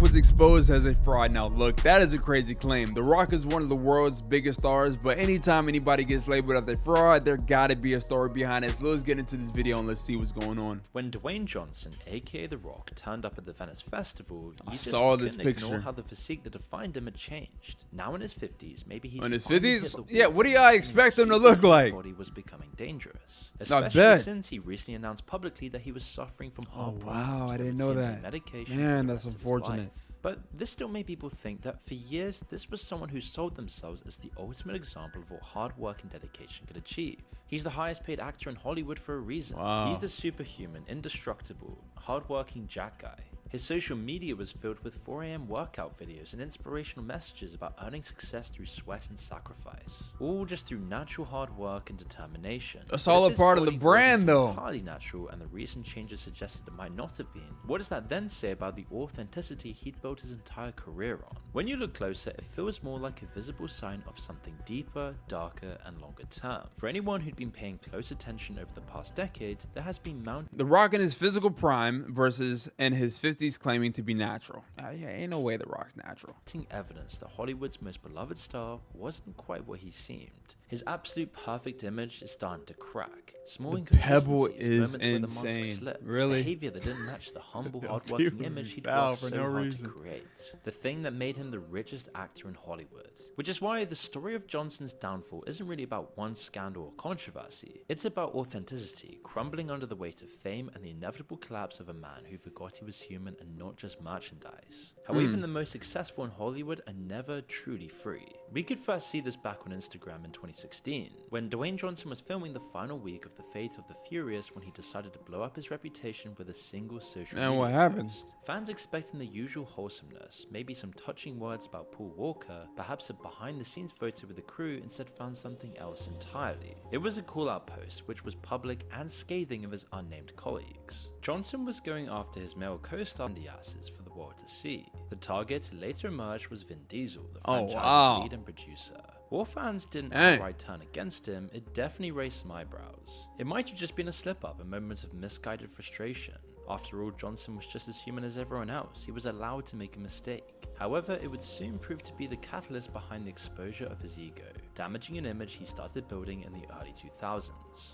was exposed as a fraud. Now look, that is a crazy claim. The Rock is one of the world's biggest stars, but anytime anybody gets labeled as a fraud, there gotta be a story behind it. So let's get into this video and let's see what's going on. When Dwayne Johnson, aka The Rock, turned up at the Venice Festival, you just saw this couldn't picture. ignore how the physique that defined him had changed. Now in his 50s, maybe he's In his finally 50s? hit the Yeah, wall what do y'all and expect his him to look like? body was becoming dangerous, I especially bet. since he recently announced publicly that he was suffering from Oh heart wow, problems I didn't would know send him that. medication Man, for the that's rest of his unfortunate. life. But this still made people think that for years, this was someone who sold themselves as the ultimate example of what hard work and dedication could achieve. He's the highest paid actor in Hollywood for a reason. Wow. He's the superhuman, indestructible, hardworking Jack guy. His social media was filled with 4 AM workout videos and inspirational messages about earning success through sweat and sacrifice. All just through natural hard work and determination. That's But all if a his part of the body brand, wasn't though. entirely natural and the recent changes suggested it might not have been, what does that then say about the authenticity he'd built his entire career on? When you look closer, it feels more like a visible sign of something deeper, darker, and longer term. For anyone who'd been paying close attention over the past decade, there has been The Rock in his physical prime versus in his 50s claiming to be natural. Yeah, ain't no way The Rock's natural. mounting evidence that Hollywood's most beloved star wasn't quite what he seemed. His absolute perfect image is starting to crack. Small pebble inconsistencies, is moments where the mask insane. slipped, Really? behavior that didn't match the humble, hardworking People image he'd foul worked for so no hard reason. to create. The thing that made him the richest actor in Hollywood. Which is why the story of Johnson's downfall isn't really about one scandal or controversy. It's about authenticity, crumbling under the weight of fame and the inevitable collapse of a man who forgot he was human and not just merchandise. How even the most successful in Hollywood are never truly free. We could first see this back on Instagram in 2016, when Dwayne Johnson was filming the final week of The Fate of the Furious when he decided to blow up his reputation with a single social And media what happened? post. Fans expecting the usual wholesomeness, maybe some touching words about Paul Walker, perhaps a behind-the-scenes photo with the crew, instead found something else entirely. It was a call-out post which was public and scathing of his unnamed colleagues. Johnson was going after his male co-star and the asses for the world to see. The target later emerged was Vin Diesel, the franchise's wow. lead and producer. While fans didn't Dang. outright turn against him, it definitely raised some eyebrows. It might have just been a slip-up, a moment of misguided frustration. After all, Johnson was just as human as everyone else. He was allowed to make a mistake. However, it would soon prove to be the catalyst behind the exposure of his ego, damaging an image he started building in the early 2000s.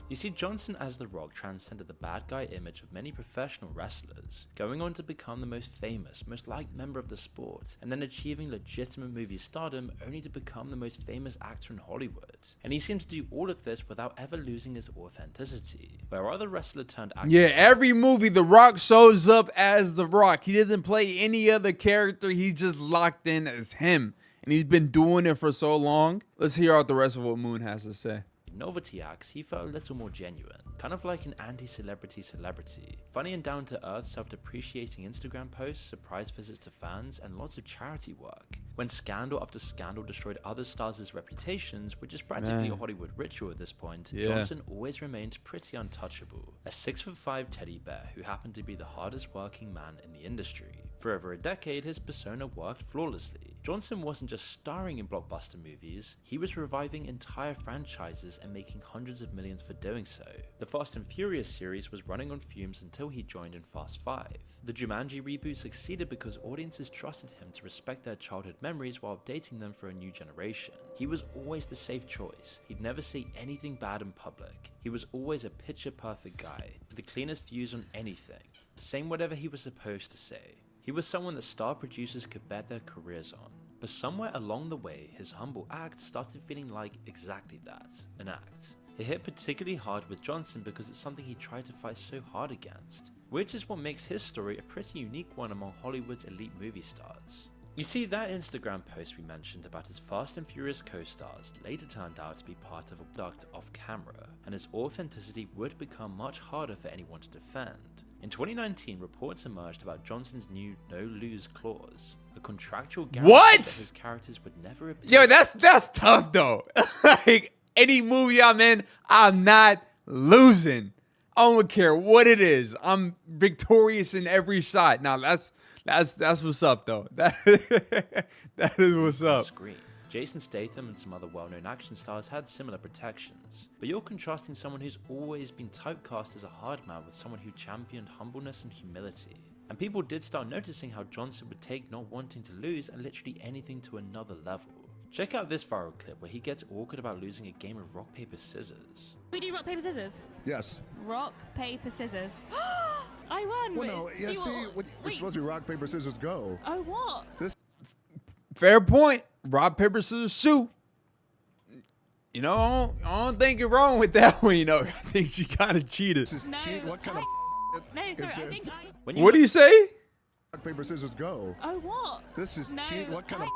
You see, Johnson as The Rock transcended the bad guy image of many professional wrestlers, going on to become the most famous, most liked member of the sport, and then achieving legitimate movie stardom only to become the most famous actor in Hollywood. And he seemed to do all of this without ever losing his authenticity. Where other wrestler turned actor Yeah, every movie The Rock shows up as The Rock. He doesn't play any other character. He's just locked in as him. And he's been doing it for so long. Let's hear out the rest of what Moon has to say. novelty acts, he felt a little more genuine, kind of like an anti-celebrity celebrity. Funny and down-to-earth, self-depreciating Instagram posts, surprise visits to fans, and lots of charity work. When scandal after scandal destroyed other stars' reputations, which is practically a Hollywood ritual at this point, Johnson always remained pretty untouchable. A 6'5" teddy bear who happened to be the hardest working man in the industry. For over a decade, his persona worked flawlessly. Johnson wasn't just starring in blockbuster movies, he was reviving entire franchises and making hundreds of millions for doing so. The Fast and Furious series was running on fumes until he joined in Fast 5. The Jumanji reboot succeeded because audiences trusted him to respect their childhood memories while updating them for a new generation. He was always the safe choice. He'd never say anything bad in public. He was always a picture-perfect guy, with the cleanest views on anything, saying whatever he was supposed to say. He was someone that star producers could bet their careers on. But somewhere along the way, his humble act started feeling like exactly that, an act. It hit particularly hard with Johnson because it's something he tried to fight so hard against, which is what makes his story a pretty unique one among Hollywood's elite movie stars. You see, that Instagram post we mentioned about his Fast and Furious co-stars later turned out to be part of a product off camera, and his authenticity would become much harder for anyone to defend. In 2019, reports emerged about Johnson's new no-lose clause, a contractual guarantee that his characters would never appear. Yo, that's tough though. Like any movie I'm in, I'm not losing. I don't care what it is. I'm victorious in every shot. Now that's what's up though. That is what's up. Screen. Jason Statham and some other well-known action stars had similar protections, but you're contrasting someone who's always been typecast as a hard man with someone who championed humbleness and humility. And people did start noticing how Johnson would take not wanting to lose and literally anything to another level. Check out this viral clip where he gets awkward about losing a game of rock, paper, scissors. We do rock, paper, scissors? Yes. Rock, paper, scissors. I won! Well, no, yeah, see, it's supposed to be rock, paper, scissors, go. Oh, what? This. Fair point. Rock, paper, scissors, shoot. You know, I don't think you're wrong with that one. You know, I think she kind of cheated. This is No, cheat. What kind of No, sorry, is I this? think What do you say? Rock, paper, scissors, go. Oh, what? This is No, cheat. What kind of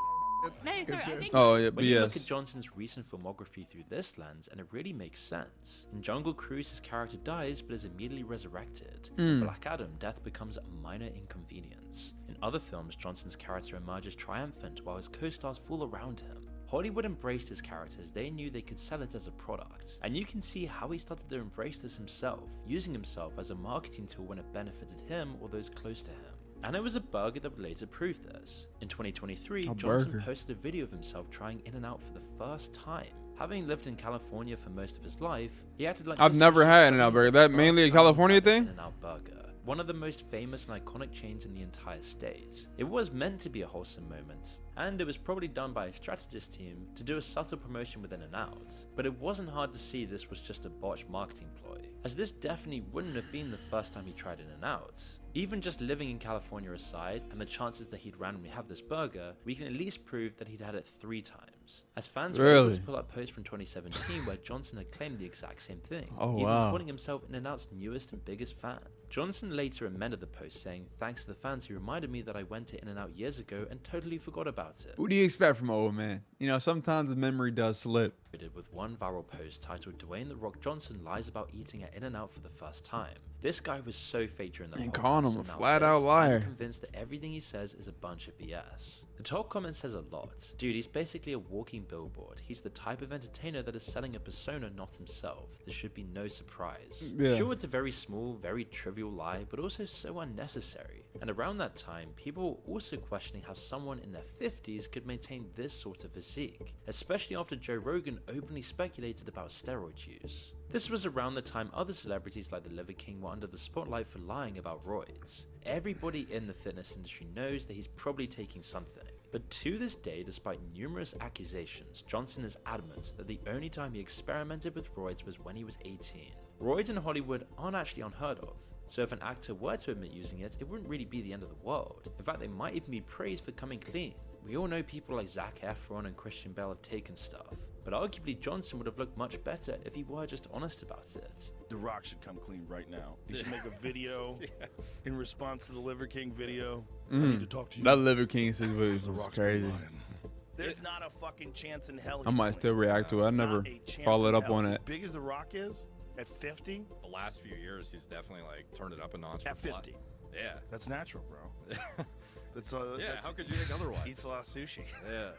No, is sorry, I this? think Oh, yeah, When you look BS. at Johnson's recent filmography through this lens, and it really makes sense. In Jungle Cruise, his character dies but is immediately resurrected. In Black Adam, death becomes a minor inconvenience. In other films, Johnson's character emerges triumphant while his co-stars fall around him. Hollywood embraced his characters, they knew they could sell it as a product. And you can see how he started to embrace this himself, using himself as a marketing tool when it benefited him or those close to him. And it was a burger that would later prove this. In 2023, Johnson burger. posted a video of himself trying In-N-Out for the first time. Having lived in California for most of his life, he acted like I've this never was had just In-N-Out suddenly burger. the That mainly a first time he California had an thing? In-N-Out burger. One of the most famous and iconic chains in the entire state. It was meant to be a wholesome moment, and it was probably done by a strategist team to do a subtle promotion with In-N-Out. But it wasn't hard to see this was just a botched marketing ploy, as this definitely wouldn't have been the first time he tried In-N-Out. Even just living in California aside, and the chances that he'd randomly have this burger, we can at least prove that he'd had it 3 times. As fans were able Really? to pull up posts from 2017 where Johnson had claimed the exact same thing, Oh, even wow. calling himself In-N-Out's newest and biggest fan. Johnson later amended the post saying, "Thanks to the fans who reminded me that I went to In-N-Out years ago and totally forgot about it." What do you expect from an old man? You know, sometimes the memory does slip. With one viral post titled "Dwayne The Rock Johnson lies about eating at In-N-Out for the first time." This guy was so fake during the And podcast, calling him a and now flat-out this, liar. I'm convinced that everything he says is a bunch of BS. The top comment says a lot. Dude, he's basically a walking billboard. He's the type of entertainer that is selling a persona, not himself. There should be no surprise. Yeah. Sure, it's a very small, very trivial lie, but also so unnecessary. And around that time, people were also questioning how someone in their 50s could maintain this sort of physique, especially after Joe Rogan openly speculated about steroid use. This was around the time other celebrities like the Liver King were under the spotlight for lying about roids. Everybody in the fitness industry knows that he's probably taking something. But to this day, despite numerous accusations, Johnson is adamant that the only time he experimented with roids was when he was 18. Roids in Hollywood aren't actually unheard of, so if an actor were to admit using it, it wouldn't really be the end of the world. In fact, they might even be praised for coming clean. We all know people like Zac Efron and Christian Bale have taken stuff, but arguably Johnson would have looked much better if he were just honest about it. The Rock should come clean right now. He should make a video in response to the Liver King video. I need to talk to you. That Liver King situation The was Rock's been crazy. lying. There's not a fucking chance in hell. I he's might clean. still react to it. I never Not a chance followed in up hell. on As it. big as The Rock is, at 50, The last few years, he's definitely like turned it up a notch. at for flat. 50, Yeah. that's natural, bro. That's Yeah. How could you think otherwise? eats a lot of sushi. Yeah.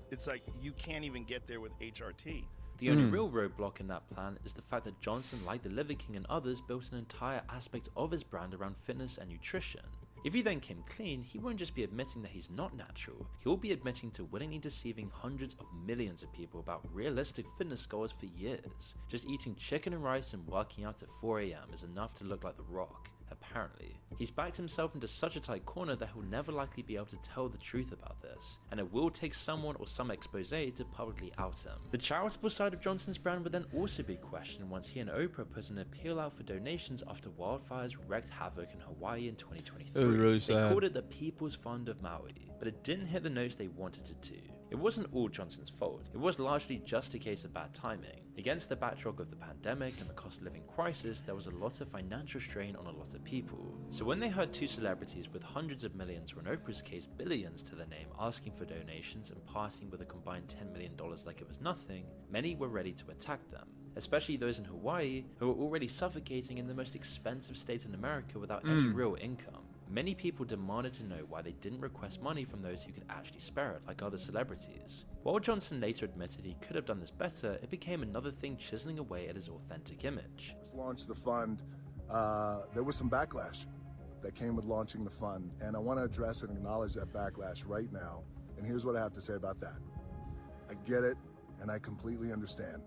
It's like you can't even get there with HRT. The only real roadblock in that plan is the fact that Johnson, like the Liver King and others, built an entire aspect of his brand around fitness and nutrition. If he then came clean, he won't just be admitting that he's not natural, he'll be admitting to willingly deceiving hundreds of millions of people about realistic fitness goals for years. Just eating chicken and rice and working out at 4 AM is enough to look like The Rock. Apparently. He's backed himself into such a tight corner that he'll never likely be able to tell the truth about this, and it will take someone or some expose to publicly out him. The charitable side of Johnson's brand would then also be questioned once he and Oprah put an appeal out for donations after wildfires wreaked havoc in Hawaii in 2023. It was really They sad. called it the People's Fund of Maui, but it didn't hit the notes they wanted it to. It wasn't all Johnson's fault, it was largely just a case of bad timing. Against the backdrop of the pandemic and the cost of living crisis, there was a lot of financial strain on a lot of people. So when they heard 2 celebrities with hundreds of millions, or in Oprah's case billions to their name, asking for donations and parting with a combined $10 million like it was nothing, many were ready to attack them. Especially those in Hawaii, who were already suffocating in the most expensive state in America without any real income. Many people demanded to know why they didn't request money from those who could actually spare it, like other celebrities. While Johnson later admitted he could have done this better, it became another thing chiseling away at his authentic image. Launched the fund. There was some backlash that came with launching the fund, and I want to address and acknowledge that backlash right now. And here's what I have to say about that. I get it, and I completely understand,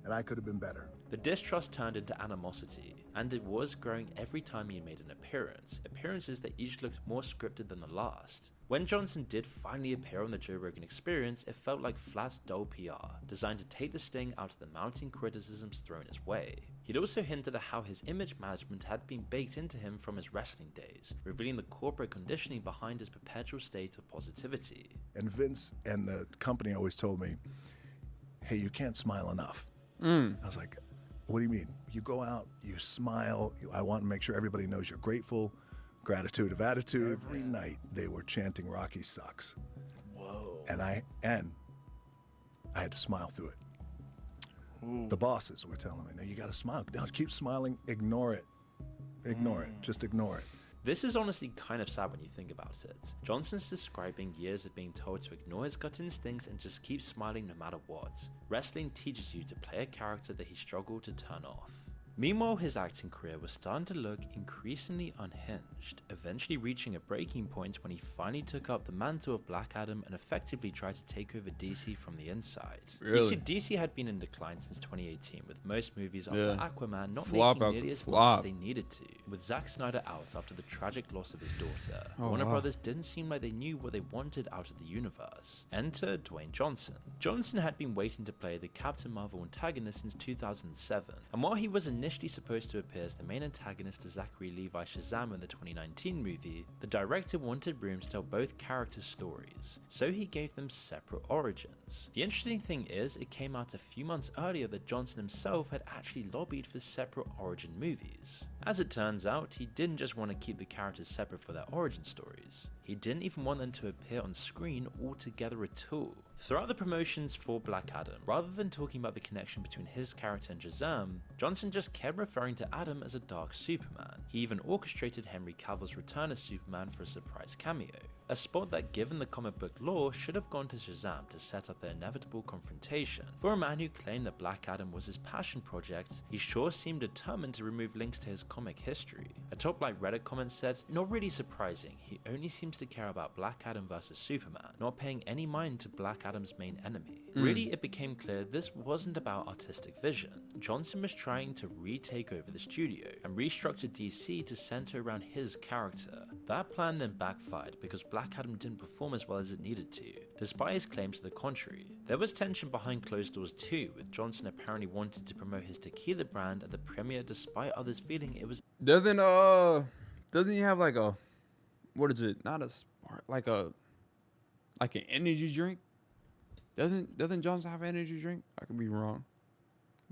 and I could have been better. The distrust turned into animosity, and it was growing every time he made an appearance, appearances that each looked more scripted than the last. When Johnson did finally appear on the Joe Rogan Experience, it felt like flat, dull PR, designed to take the sting out of the mounting criticisms thrown his way. He'd also hinted at how his image management had been baked into him from his wrestling days, revealing the corporate conditioning behind his perpetual state of positivity. And Vince and the company always told me, hey, you can't smile enough. Mm. I was like, what do you mean? You go out, you smile. I want to make sure everybody knows you're grateful. Gratitude of attitude. Every night they were chanting Rocky sucks. Whoa. And I had to smile through it. Ooh. The bosses were telling me, no, you got to smile. No, keep smiling. Ignore it. Ignore it. Just ignore it. This is honestly kind of sad when you think about it. Johnson's describing years of being told to ignore his gut instincts and just keep smiling no matter what. Wrestling teaches you to play a character that he struggled to turn off. Meanwhile, his acting career was starting to look increasingly unhinged, eventually reaching a breaking point when he finally took up the mantle of Black Adam and effectively tried to take over DC from the inside. Really? DC had been in decline since 2018, with most movies after Yeah. Aquaman not Flop making after nearly as much flop. as they needed to, with Zack Snyder out after the tragic loss of his daughter. Oh, Warner wow. Brothers didn't seem like they knew what they wanted out of the universe. Enter Dwayne Johnson. Johnson had been waiting to play the Captain Marvel antagonist since 2007, and while he was initially supposed to appear as the main antagonist to Zachary Levi Shazam in the 2019 movie, the director wanted Broom to tell both characters' stories, so he gave them separate origins. The interesting thing is, it came out a few months earlier that Johnson himself had actually lobbied for separate origin movies. As it turns out, he didn't just want to keep the characters separate for their origin stories, he didn't even want them to appear on screen altogether at all. Throughout the promotions for Black Adam, rather than talking about the connection between his character and Shazam, Johnson just kept referring to Adam as a dark Superman. He even orchestrated Henry Cavill's return as Superman for a surprise cameo, a spot that, given the comic book lore, should have gone to Shazam to set up their inevitable confrontation. For a man who claimed that Black Adam was his passion project, he sure seemed determined to remove links to his comic history. A top-like Reddit comment said, "Not really surprising, he only seems to care about Black Adam versus Superman, not paying any mind to Black Adam's main enemy." Really, it became clear this wasn't about artistic vision. Johnson was trying to retake over the studio and restructure DC to center around his character. That plan then backfired because Black Adam didn't perform as well as it needed to, despite his claims to the contrary. There was tension behind closed doors too, with Johnson apparently wanting to promote his tequila brand at the premiere despite others feeling it was Doesn't he have like a, what is it? Not a spark, like an energy drink? Doesn't Johnson have an energy drink? I could be wrong,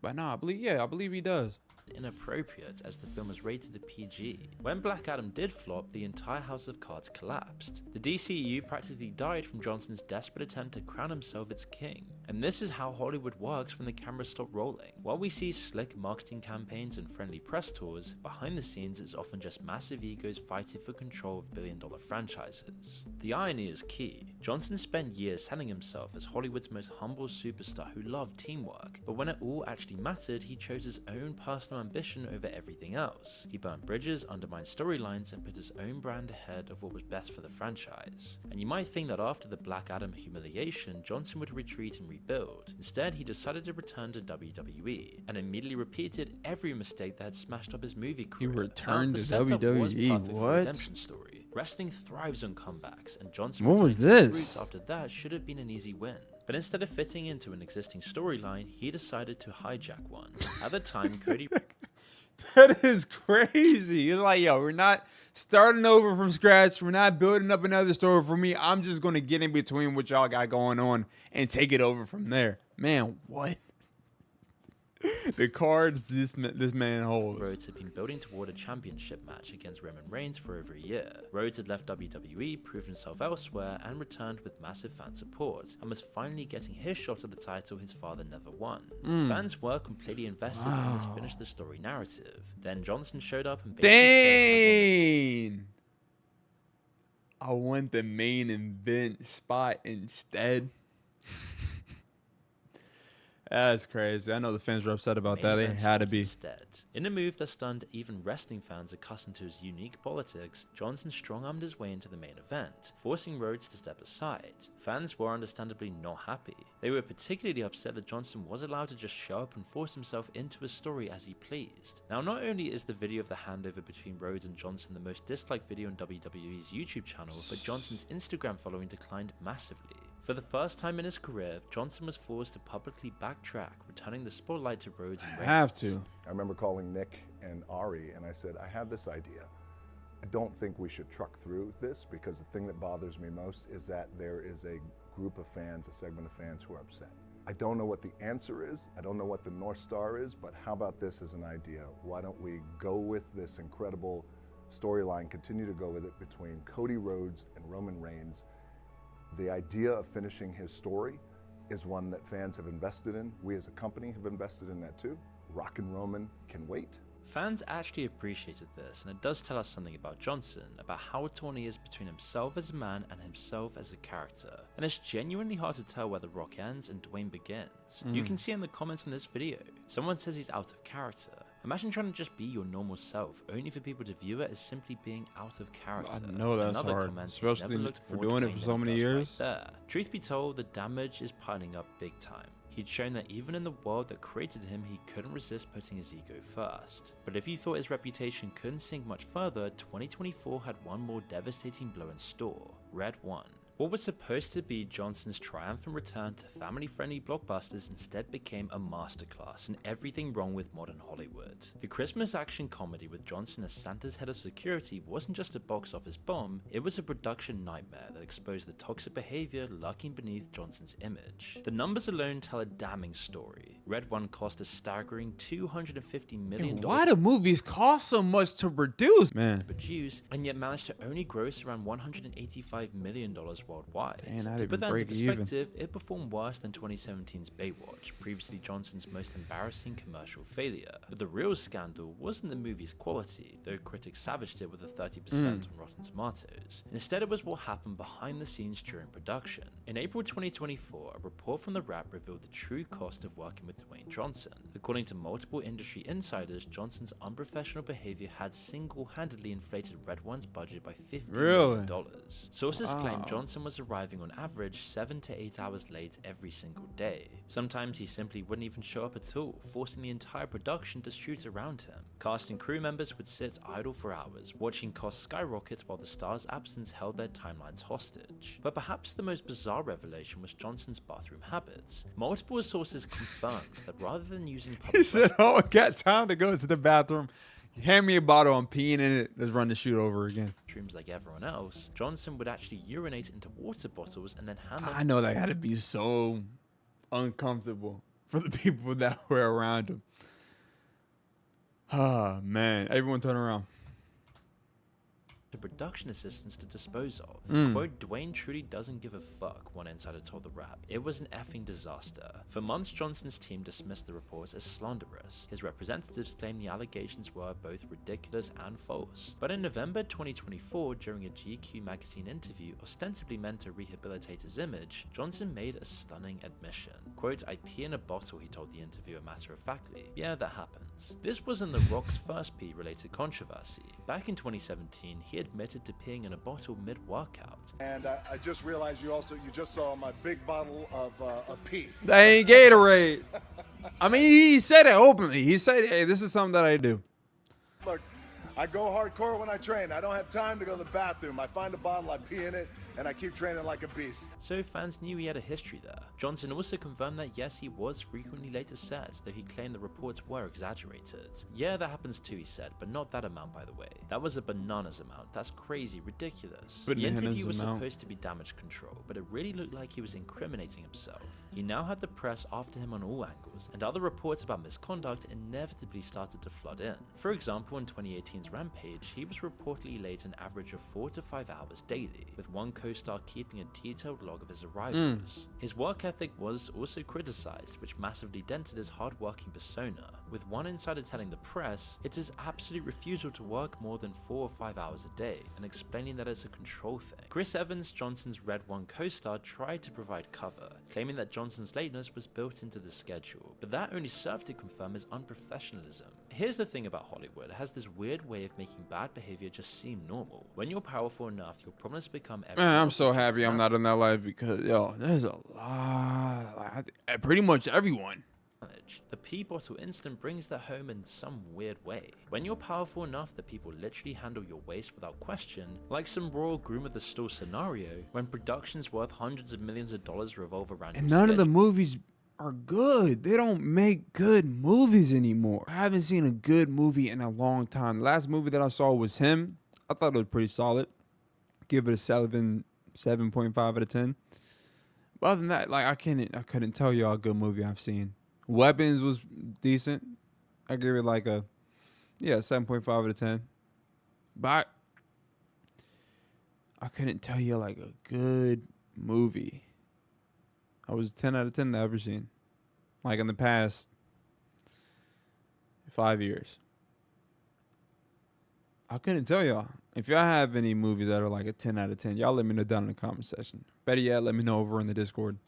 but no, I believe he does. inappropriate as the film was rated a PG. When Black Adam did flop, the entire house of cards collapsed. The DCEU practically died from Johnson's desperate attempt to crown himself its king. And this is how Hollywood works when the cameras stop rolling. While we see slick marketing campaigns and friendly press tours, behind the scenes it's often just massive egos fighting for control of billion-dollar franchises. The irony is key. Johnson spent years selling himself as Hollywood's most humble superstar who loved teamwork, but when it all actually mattered, he chose his own personal ambition over everything else. He burned bridges, undermined storylines, and put his own brand ahead of what was best for the franchise. And you might think that after the Black Adam humiliation, Johnson would retreat and rebuild. Instead, he decided to return to WWE, and immediately repeated every mistake that had smashed up his movie career. returned The to setup was WWE, perfect for a what? redemption story. Wrestling thrives on comebacks, and Johnson What was returning to his this? roots after that should have been an easy win. But instead of fitting into an existing storyline, he decided to hijack one. At the time, Cody That is crazy. It's like, yo, we're not starting over from scratch. We're not building up another story for me. I'm just going to get in between what y'all got going on and take it over from there. Man, what? The cards this man holds. Rhodes had been building toward a championship match against Roman Reigns for over a year. Rhodes had left WWE, proved himself elsewhere, and returned with massive fan support, and was finally getting his shot at the title his father never won. Fans were completely invested in this finish the story narrative. Then Johnson showed up and basically said, Dang. I want the main event spot instead. That's crazy. I know the fans were upset about Main that. They event had to spot be. Instead. In a move that stunned even wrestling fans accustomed to his unique politics, Johnson strong-armed his way into the main event, forcing Rhodes to step aside. Fans were understandably not happy. They were particularly upset that Johnson was allowed to just show up and force himself into a story as he pleased. Now, not only is the video of the handover between Rhodes and Johnson the most disliked video on WWE's YouTube channel, but Johnson's Instagram following declined massively. For the first time in his career, Johnson was forced to publicly backtrack, returning the spotlight to Rhodes and Reigns. Have to. I remember calling Nick and Ari, and I said, I have this idea. I don't think we should truck through this, because the thing that bothers me most is that there is a group of fans, a segment of fans who are upset. I don't know what the answer is. I don't know what the North Star is, but how about this as an idea? Why don't we go with this incredible storyline, continue to go with it between Cody Rhodes and Roman Reigns. The idea of finishing his story is one that fans have invested in. We as a company have invested in that too. Rock and Roman can wait. Fans actually appreciated this, and it does tell us something about Johnson, about how torn he is between himself as a man and himself as a character. And it's genuinely hard to tell where The Rock ends and Dwayne begins. You can see in the comments in this video, someone says he's out of character. Imagine trying to just be your normal self, only for people to view it as simply being out of character. I know that's Another hard, comment, "He's never especially looked for more doing it Dwayne for than so he many does years." Right there. Truth be told, the damage is piling up big time. He'd shown that even in the world that created him, he couldn't resist putting his ego first. But if you thought his reputation couldn't sink much further, 2024 had one more devastating blow in store: Red 1. What was supposed to be Johnson's triumphant return to family-friendly blockbusters instead became a masterclass in everything wrong with modern Hollywood. The Christmas action comedy with Johnson as Santa's head of security wasn't just a box office bomb, it was a production nightmare that exposed the toxic behavior lurking beneath Johnson's image. The numbers alone tell a damning story. Red 1 cost a staggering $250 million Why do movies cost so much to produce, man? to produce, and yet managed to only gross around $185 million worldwide. Dang, that To even put that into break even. perspective, it performed worse than 2017's Baywatch, previously Johnson's most embarrassing commercial failure. But the real scandal wasn't the movie's quality, though critics savaged it with a 30% on Rotten Tomatoes. Instead, it was what happened behind the scenes during production. In April 2024, a report from The Wrap revealed the true cost of working with Dwayne Johnson. According to multiple industry insiders, Johnson's unprofessional behavior had single-handedly inflated Red One's budget by $50 million. Sources claim Johnson was arriving on average 7 to 8 hours late every single day. Sometimes he simply wouldn't even show up at all, forcing the entire production to shoot around him. Cast and crew members would sit idle for hours, watching costs skyrocket while the star's absence held their timelines hostage. But perhaps the most bizarre revelation was Johnson's bathroom habits. Multiple sources confirmed that rather than using He public said, "Oh, I got time to go to the bathroom. Hand me a bottle. I'm peeing in it. Let's run the shoot over again." restrooms like everyone else, Johnson would actually urinate into water bottles and then hand them I know that had to be so uncomfortable for the people that were around him. Ah, man. Everyone turn around. to production assistants to dispose of. Quote, Dwayne truly doesn't give a fuck, one insider told The Wrap. It was an effing disaster. For months, Johnson's team dismissed the reports as slanderous. His representatives claimed the allegations were both ridiculous and false. But in November 2024, during a GQ magazine interview ostensibly meant to rehabilitate his image, Johnson made a stunning admission. Quote, I pee in a bottle, he told the interviewer matter-of-factly. Yeah, that happens. This wasn't The Rock's first pee-related controversy. Back in 2017, he admitted to peeing in a bottle mid-workout. And I just realized you just saw my big bottle of pee. That ain't Gatorade. I mean, he said it openly. He said, hey, this is something that I do. Look, I go hardcore when I train. I don't have time to go to the bathroom. I find a bottle, I pee in it, and I keep training like a beast. So fans knew he had a history there. Johnson also confirmed that yes, he was frequently late to sets, though he claimed the reports were exaggerated. Yeah, that happens too, he said, but not that amount, by the way. That was a bananas amount. That's crazy, ridiculous. The Bananas interview was amount. supposed to be damage control, but it really looked like he was incriminating himself. He now had the press after him on all angles, and other reports about misconduct inevitably started to flood in. For example, in 2018's Rampage, he was reportedly late an average of 4 to 5 hours daily, with one co-star keeping a detailed log of his arrivals. His work ethic was also criticized, which massively dented his hard-working persona, with one insider telling the press it's his absolute refusal to work more than 4 or 5 hours a day, and explaining that it's a control thing. Chris Evans, Johnson's Red One co-star, tried to provide cover, claiming that Johnson's lateness was built into the schedule, but that only served to confirm his unprofessionalism. Here's the thing about Hollywood, it has this weird way of making bad behavior just seem normal. When you're powerful enough, your problems become Man, I'm so happy I'm not in that life because, yo, there's a lot. Pretty much everyone. The pee bottle instant brings that home in some weird way. When you're powerful enough that people literally handle your waste without question, like some royal groom of the store scenario, when productions worth hundreds of millions of dollars revolve around And your none of the schedule. movies are good. They don't make good movies anymore. I haven't seen a good movie in a long time. The last movie that I saw was him. I thought it was pretty solid. Give it a 7.5 out of 10. But other than that, like I couldn't tell you a good movie I've seen. Weapons was decent. I give it like a 7.5 out of 10. But I couldn't tell you like a good movie I was 10 out of 10 that I've ever seen. Like in the past 5 years. I couldn't tell y'all. If y'all have any movies that are like a 10 out of 10, y'all let me know down in the comment section. Better yet, let me know over in the Discord.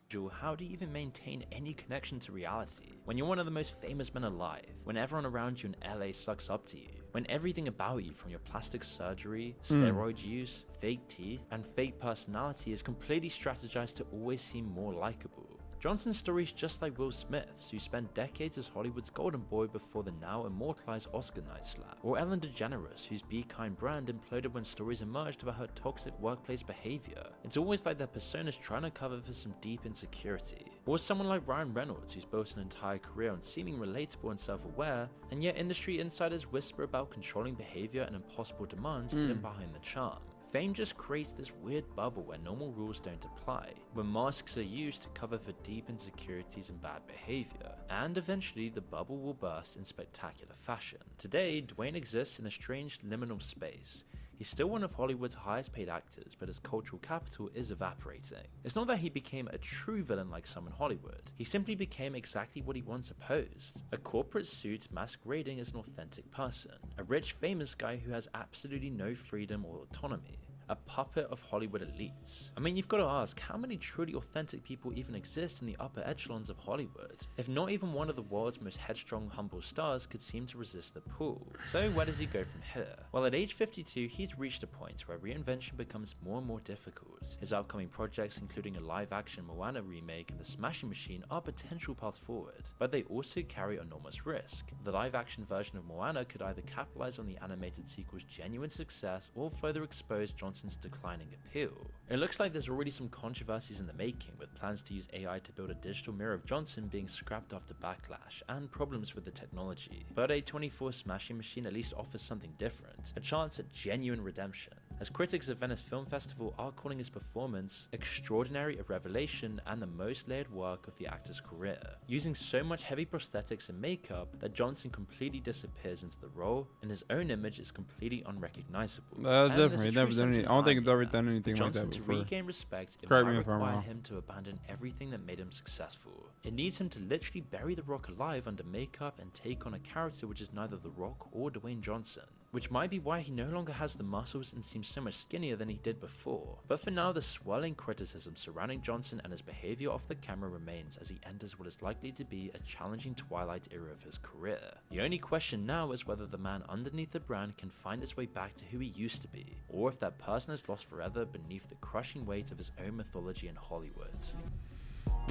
How do you even maintain any connection to reality when you're one of the most famous men alive, when everyone around you in LA sucks up to you, when everything about you, from your plastic surgery, steroid use, fake teeth, and fake personality, is completely strategized to always seem more likable? Johnson's story is just like Will Smith's, who spent decades as Hollywood's golden boy before the now immortalized Oscar night slap, or Ellen DeGeneres, whose Be Kind brand imploded when stories emerged about her toxic workplace behavior. It's always like their personas trying to cover for some deep insecurity. Or someone like Ryan Reynolds, who's built an entire career on seeming relatable and self-aware, and yet industry insiders whisper about controlling behavior and impossible demands hidden behind the charm. Fame just creates this weird bubble where normal rules don't apply, where masks are used to cover for deep insecurities and bad behavior, and eventually the bubble will burst in spectacular fashion. Today, Dwayne exists in a strange liminal space. He's still one of Hollywood's highest paid actors, but his cultural capital is evaporating. It's not that he became a true villain like some in Hollywood. He simply became exactly what he once opposed. A corporate suit masquerading as an authentic person. A rich, famous guy who has absolutely no freedom or autonomy. A puppet of Hollywood elites. I mean, you've got to ask, how many truly authentic people even exist in the upper echelons of Hollywood? If not even one of the world's most headstrong, humble stars could seem to resist the pull. So where does he go from here? Well, at age 52, he's reached a point where reinvention becomes more and more difficult. His upcoming projects, including a live-action Moana remake and The Smashing Machine, are potential paths forward, but they also carry enormous risk. The live-action version of Moana could either capitalize on the animated sequel's genuine success or further expose Johnson's declining appeal. It looks like there's already some controversies in the making, with plans to use AI to build a digital mirror of Johnson being scrapped after backlash and problems with the technology. But A24's Smashing Machine at least offers something different, a chance at genuine redemption, as critics at Venice Film Festival are calling his performance extraordinary, a revelation, and the most layered work of the actor's career, using so much heavy prosthetics and makeup that Johnson completely disappears into the role, and his own image is completely unrecognizable. Definitely, never done anything. I don't think I've ever done anything like that Johnson, before. to regain respect, it Correct might me if I'm require wrong. him to abandon everything that made him successful. It needs him to literally bury The Rock alive under makeup and take on a character which is neither The Rock or Dwayne Johnson, which might be why he no longer has the muscles and seems so much skinnier than he did before. But for now, the swirling criticism surrounding Johnson and his behavior off the camera remains as he enters what is likely to be a challenging twilight era of his career. The only question now is whether the man underneath the brand can find his way back to who he used to be, or if that person is lost forever beneath the crushing weight of his own mythology in Hollywood.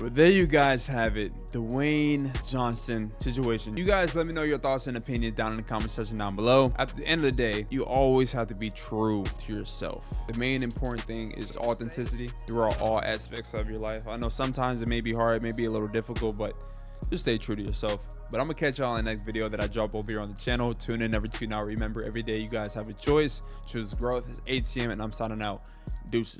Well, there you guys have it. Dwayne Johnson situation. You guys let me know your thoughts and opinions down in the comment section down below. At the end of the day, you always have to be true to yourself. The main important thing is authenticity throughout all aspects of your life. I know sometimes it may be hard, it may be a little difficult, but just stay true to yourself. But I'm gonna catch y'all in the next video that I drop over here on the channel. Tune in, never tune out. Remember, every day you guys have a choice. Choose growth. It's 8 p.m. and I'm signing out. Deuces.